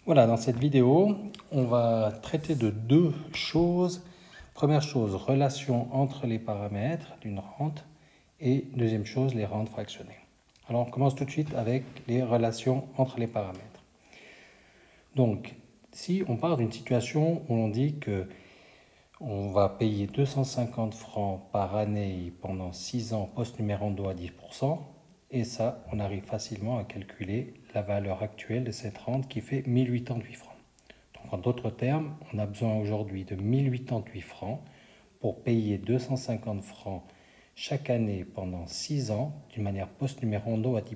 Voilà, dans cette vidéo, on va traiter de deux choses. Première chose, relation entre les paramètres d'une rente et deuxième chose, les rentes fractionnées. Alors on commence tout de suite avec les relations entre les paramètres. Donc, si on part d'une situation où on dit que on va payer 250 francs par année pendant 6 ans post-numérando à 10%, et ça, on arrive facilement à calculer la valeur actuelle de cette rente qui fait 1088 francs. Donc en d'autres termes, on a besoin aujourd'hui de 1088 francs pour payer 250 francs chaque année pendant 6 ans d'une manière post-numérando à 10%.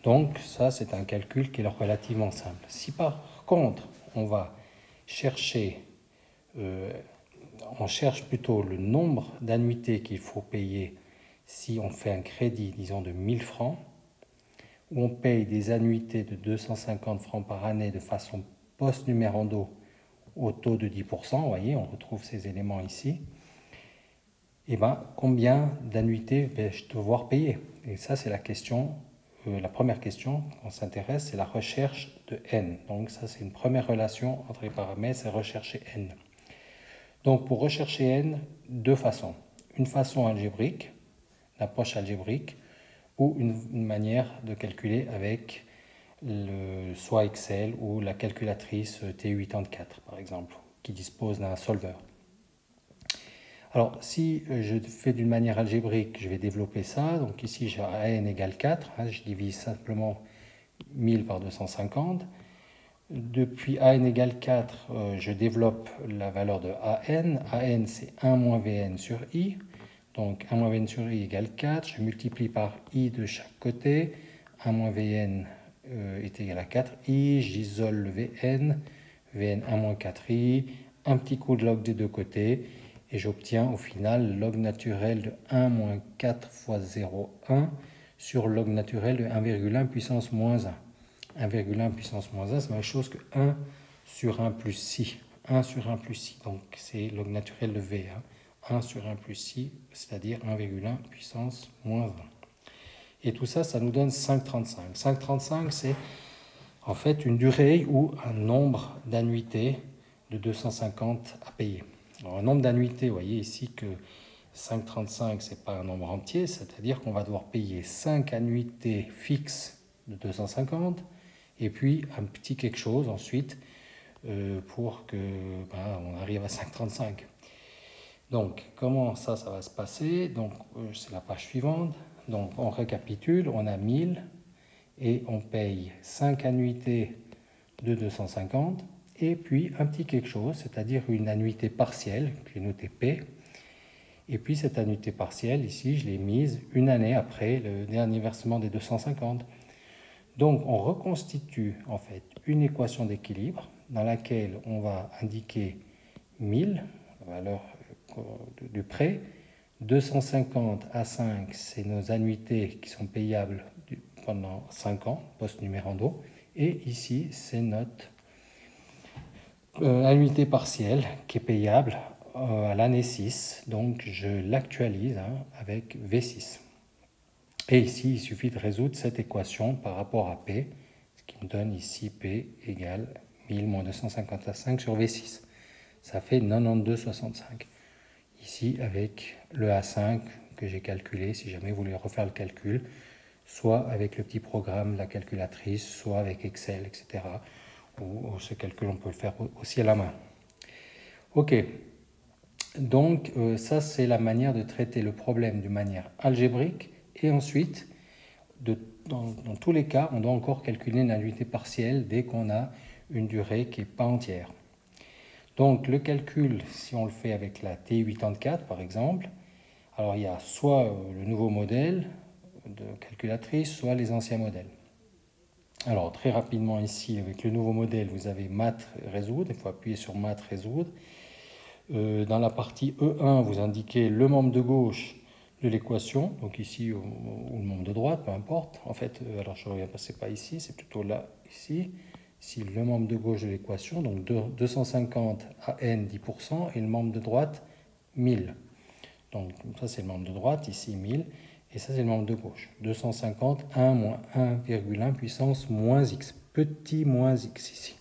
Donc ça, c'est un calcul qui est relativement simple. Si par contre, on va chercher on cherche plutôt le nombre d'annuités qu'il faut payer si on fait un crédit, disons, de 1000 francs, où on paye des annuités de 250 francs par année de façon post-numérando au taux de 10%, vous voyez, on retrouve ces éléments ici, et bien combien d'annuités vais-je devoir payer? Et ça, c'est la question, la première question qu'on s'intéresse, c'est la recherche de n. Donc ça, c'est une première relation entre les paramètres, c'est rechercher n. Donc pour rechercher n, deux façons. Une façon algébrique, l'approche algébrique, ou une manière de calculer avec soit Excel ou la calculatrice T84 par exemple, qui dispose d'un solver. Alors si je fais d'une manière algébrique, je vais développer ça. Donc ici j'ai AN égale 4, je divise simplement 1000 par 250. Depuis AN égale 4, je développe la valeur de AN. AN, c'est 1 moins VN sur I. Donc 1 moins VN sur I égale 4. Je multiplie par I de chaque côté. 1 moins VN est égal à 4I. J'isole le VN. VN 1 moins 4I. Un petit coup de log des deux côtés. Et j'obtiens au final log naturel de 1 moins 4 fois 0,1 sur log naturel de 1,1 puissance moins 1. 1,1 puissance moins 1, c'est la même chose que 1 sur 1 plus si. 1 sur 1 plus si, donc c'est log naturel de V. 1 sur 1 plus si, c'est-à-dire 1,1 puissance moins 1. Et tout ça, ça nous donne 5,35. 5,35, c'est en fait une durée ou un nombre d'annuités de 250 à payer. Alors, un nombre d'annuités, vous voyez ici que 5,35, ce n'est pas un nombre entier, c'est-à-dire qu'on va devoir payer 5 annuités fixes de 250, et puis un petit quelque chose ensuite pour que on arrive à 5,35. Donc comment ça va se passer? Donc c'est la page suivante. Donc on récapitule, on a 1000 et on paye 5 annuités de 250 et puis un petit quelque chose, c'est-à-dire une annuité partielle que j'ai notée P. Et puis cette annuité partielle ici, je l'ai mise une année après le dernier versement des 250. Donc on reconstitue en fait une équation d'équilibre dans laquelle on va indiquer 1000, la valeur du prêt, 250 à 5, c'est nos annuités qui sont payables pendant 5 ans, post-numérando, et ici c'est notre annuité partielle qui est payable à l'année 6, donc je l'actualise avec V6. Et ici, il suffit de résoudre cette équation par rapport à P, ce qui me donne ici P égale 1000 moins 250 à 5 sur V6. Ça fait 92,65. Ici, avec le A5 que j'ai calculé, si jamais vous voulez refaire le calcul, soit avec le petit programme, la calculatrice, soit avec Excel, etc. Ou ce calcul, on peut le faire aussi à la main. Ok. Donc, ça, c'est la manière de traiter le problème d'une manière algébrique. Et ensuite, dans tous les cas, on doit encore calculer une annuité partielle dès qu'on a une durée qui n'est pas entière. Donc le calcul, si on le fait avec la T84 par exemple, alors il y a soit le nouveau modèle de calculatrice, soit les anciens modèles. Alors très rapidement ici, avec le nouveau modèle, vous avez math résoudre, il faut appuyer sur math résoudre. Dans la partie E1, vous indiquez le membre de gauche de l'équation, donc ici ou le membre de droite, peu importe. En fait, alors je ne reviens pas, c'est pas ici, c'est plutôt là, ici. Ici, le membre de gauche de l'équation, donc 250 à n 10%, et le membre de droite, 1000. Donc ça, c'est le membre de droite, ici 1000. Et ça, c'est le membre de gauche. 250, 1 moins 1,1 puissance moins x. Petit moins x ici.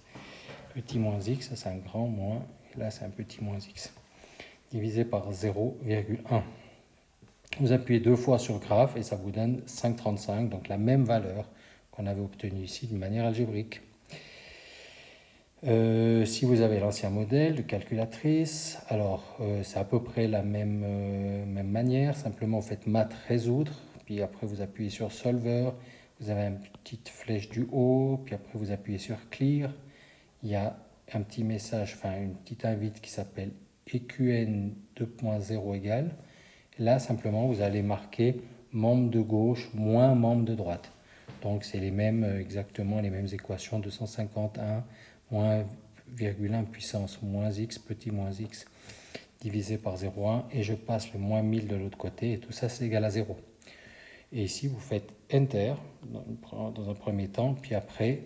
Petit moins x, ça c'est un grand moins. Et là, c'est un petit moins x. Divisé par 0,1. Vous appuyez 2 fois sur graphe et ça vous donne 5,35. Donc la même valeur qu'on avait obtenue ici d'une manière algébrique. Si vous avez l'ancien modèle de calculatrice, alors c'est à peu près la même manière, simplement vous faites math résoudre, puis après vous appuyez sur solver, vous avez une petite flèche du haut, puis après vous appuyez sur clear, il y a un petit message, enfin une petite invite qui s'appelle EQN 2.0 égale, là simplement vous allez marquer membre de gauche moins membre de droite, donc c'est les mêmes, exactement les mêmes équations, 251 moins 1,1 puissance moins x, petit moins x, divisé par 0,1, et je passe le moins 1000 de l'autre côté, et tout ça c'est égal à 0. Et ici vous faites Enter dans un premier temps, puis après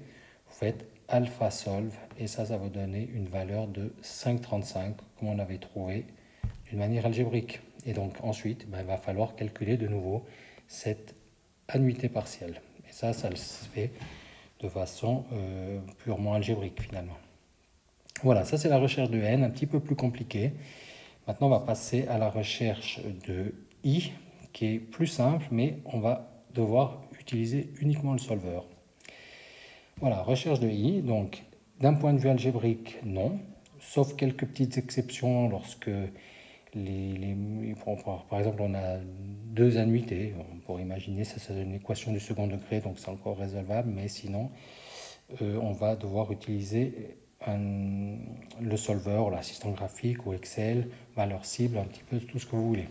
vous faites alpha solve, et ça va donner une valeur de 5,35, comme on avait trouvé d'une manière algébrique. Et donc ensuite, il va falloir calculer de nouveau cette annuité partielle. Et ça se fait de façon purement algébrique finalement. Voilà, ça c'est la recherche de n, un petit peu plus compliqué. Maintenant, on va passer à la recherche de i, qui est plus simple, mais on va devoir utiliser uniquement le solver. Voilà, recherche de i, donc d'un point de vue algébrique, non, sauf quelques petites exceptions lorsque par exemple, on a 2 annuités, on pourrait imaginer ça c'est une équation du second degré, donc c'est encore résolvable, mais sinon, on va devoir utiliser le solver, l'assistant graphique ou Excel, valeur cible, un petit peu tout ce que vous voulez.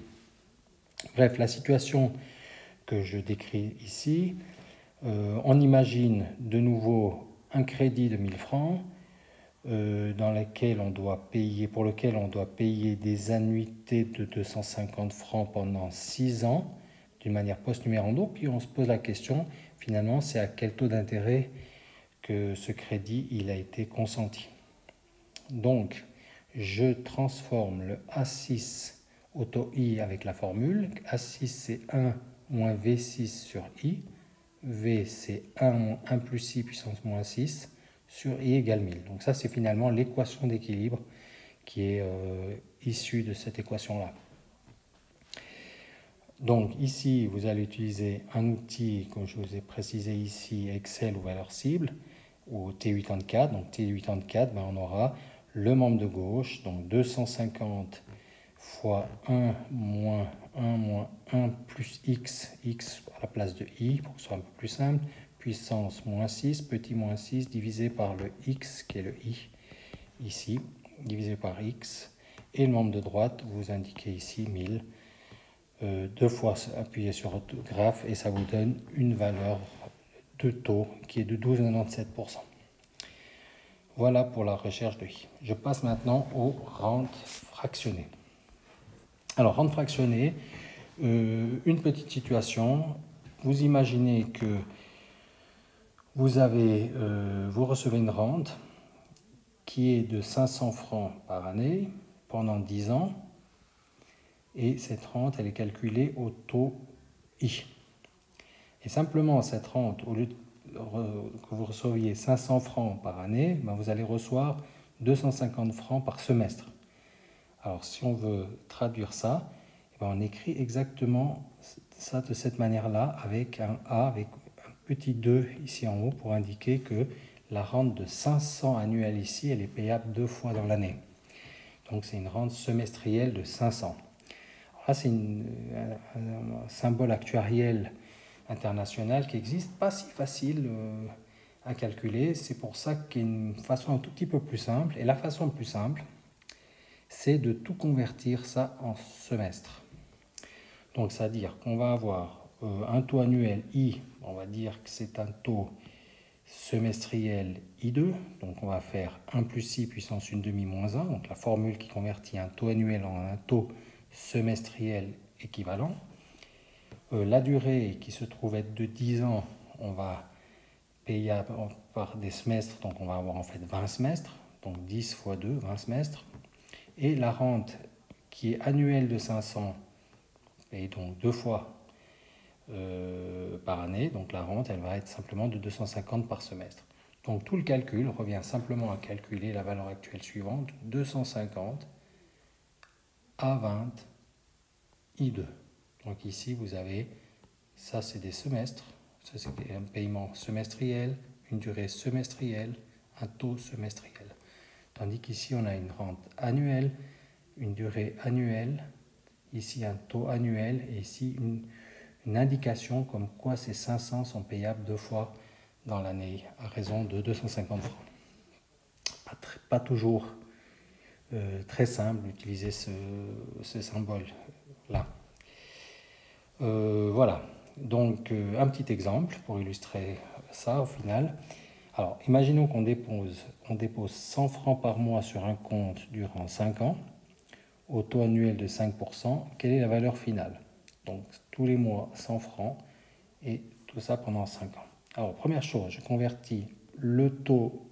Bref, la situation que je décris ici, on imagine de nouveau un crédit de 1000 francs, pour lequel on doit payer des annuités de 250 francs pendant 6 ans, d'une manière post-numérando, puis on se pose la question, finalement, c'est à quel taux d'intérêt que ce crédit il a été consenti. Donc, je transforme le A6 au taux I avec la formule. A6, c'est 1 moins V6 sur I. V, c'est 1 moins 1 plus I puissance moins 6 sur I égale 1000. Donc ça, c'est finalement l'équation d'équilibre qui est issue de cette équation-là. Donc ici, vous allez utiliser un outil, comme je vous ai précisé ici, Excel ou valeur cible, ou T84. Donc T84, on aura le membre de gauche, donc 250 fois 1 moins 1 plus x, x à la place de i, pour que ce soit un peu plus simple, puissance moins 6, petit moins 6, divisé par le x, qui est le i, ici, divisé par x, et le membre de droite, vous indiquez ici 1000, 2 fois appuyez sur votre graphe, et ça vous donne une valeur de taux qui est de 12,97%. Voilà pour la recherche de i. Je passe maintenant aux rentes fractionnées. Alors, rente fractionnée, une petite situation. Vous imaginez que vous recevez une rente qui est de 500 francs par année pendant 10 ans. Et cette rente, elle est calculée au taux I. Et simplement, cette rente, au lieu que vous receviez 500 francs par année, vous allez recevoir 250 francs par semestre. Alors, si on veut traduire ça, on écrit exactement ça de cette manière-là, avec un A, avec un petit 2 ici en haut, pour indiquer que la rente de 500 annuelle ici, elle est payable 2 fois dans l'année. Donc, c'est une rente semestrielle de 500. Alors là, c'est un symbole actuariel international qui existe, pas si facile à calculer. C'est pour ça qu'il y a une façon un tout petit peu plus simple. Et la façon la plus simple, c'est de tout convertir ça en semestre. Donc, c'est-à-dire qu'on va avoir un taux annuel I, on va dire que c'est un taux semestriel I2, donc on va faire 1 plus I puissance 1 demi moins 1, donc la formule qui convertit un taux annuel en un taux semestriel équivalent. La durée qui se trouve être de 10 ans, on va payer par des semestres, donc on va avoir en fait 20 semestres, donc 10 fois 2, 20 semestres. Et la rente qui est annuelle de 500, paye donc 2 fois par année. Donc la rente, elle va être simplement de 250 par semestre. Donc tout le calcul revient simplement à calculer la valeur actuelle suivante, 250 à 20 I2. Donc ici, vous avez, ça c'est des semestres, ça c'est un paiement semestriel, une durée semestrielle, un taux semestriel. Tandis qu'ici, on a une rente annuelle, une durée annuelle, ici un taux annuel et ici une indication comme quoi ces 500 sont payables 2 fois dans l'année à raison de 250 francs. Pas toujours très simple d'utiliser ce symbole-là. Voilà, donc un petit exemple pour illustrer ça au final. Alors, imaginons qu'on dépose 100 francs par mois sur un compte durant 5 ans, au taux annuel de 5%. Quelle est la valeur finale? Donc, tous les mois, 100 francs, et tout ça pendant 5 ans. Alors, première chose, je convertis le taux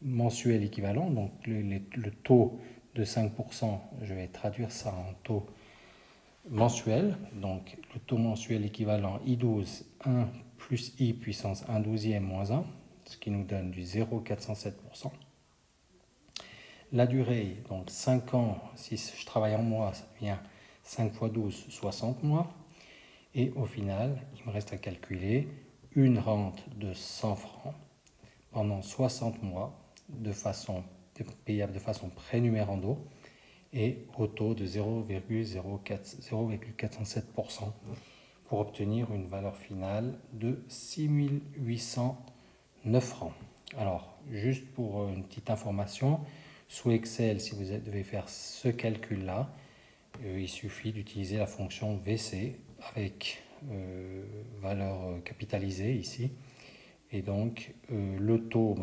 mensuel équivalent, donc le taux de 5%, je vais traduire ça en taux mensuel. Donc, le taux mensuel équivalent I12, 1 plus I puissance 1 douzième moins 1, ce qui nous donne du 0,407%. La durée, donc 5 ans, si je travaille en mois, ça devient 5 fois 12, 60 mois. Et au final, il me reste à calculer une rente de 100 francs pendant 60 mois, payable de façon prénumérando et au taux de 0,407% pour obtenir une valeur finale de 6 809 francs. Alors, juste pour une petite information, sous Excel, si vous devez faire ce calcul-là, il suffit d'utiliser la fonction VC avec valeur capitalisée ici. Et donc, le taux,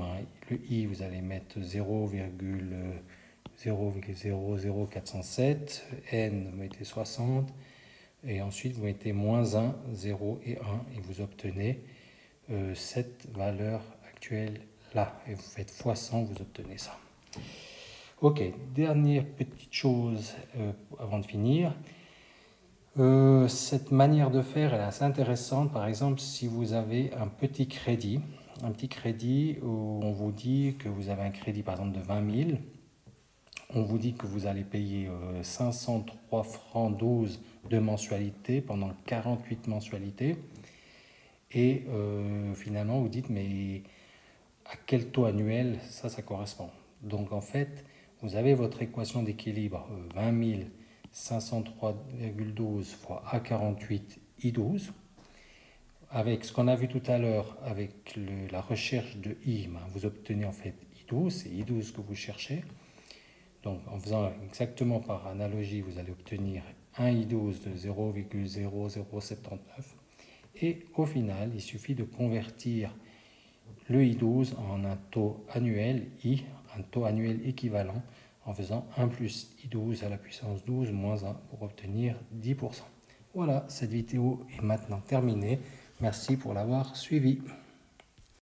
le I, vous allez mettre 0,00407, N, vous mettez 60, et ensuite vous mettez moins 1, 0 et 1, et vous obtenez cette valeur actuelle là. Et vous faites x100, vous obtenez ça. Ok, dernière petite chose avant de finir. Cette manière de faire elle est assez intéressante. Par exemple, si vous avez un petit crédit où on vous dit que vous avez un crédit par exemple de 20 000, on vous dit que vous allez payer 503 francs 12 de mensualité pendant 48 mensualités, et finalement vous dites mais à quel taux annuel ça correspond? Donc en fait, vous avez votre équation d'équilibre 20 503,12 fois A48 I12. Avec ce qu'on a vu tout à l'heure, avec la recherche de I, vous obtenez en fait I12, c'est I12 que vous cherchez. Donc en faisant exactement par analogie, vous allez obtenir un I12 de 0,0079. Et au final, il suffit de convertir le I12 en un taux annuel I, un taux annuel équivalent, en faisant 1 plus I12 à la puissance 12 moins 1 pour obtenir 10%. Voilà, cette vidéo est maintenant terminée. Merci pour l'avoir suivi.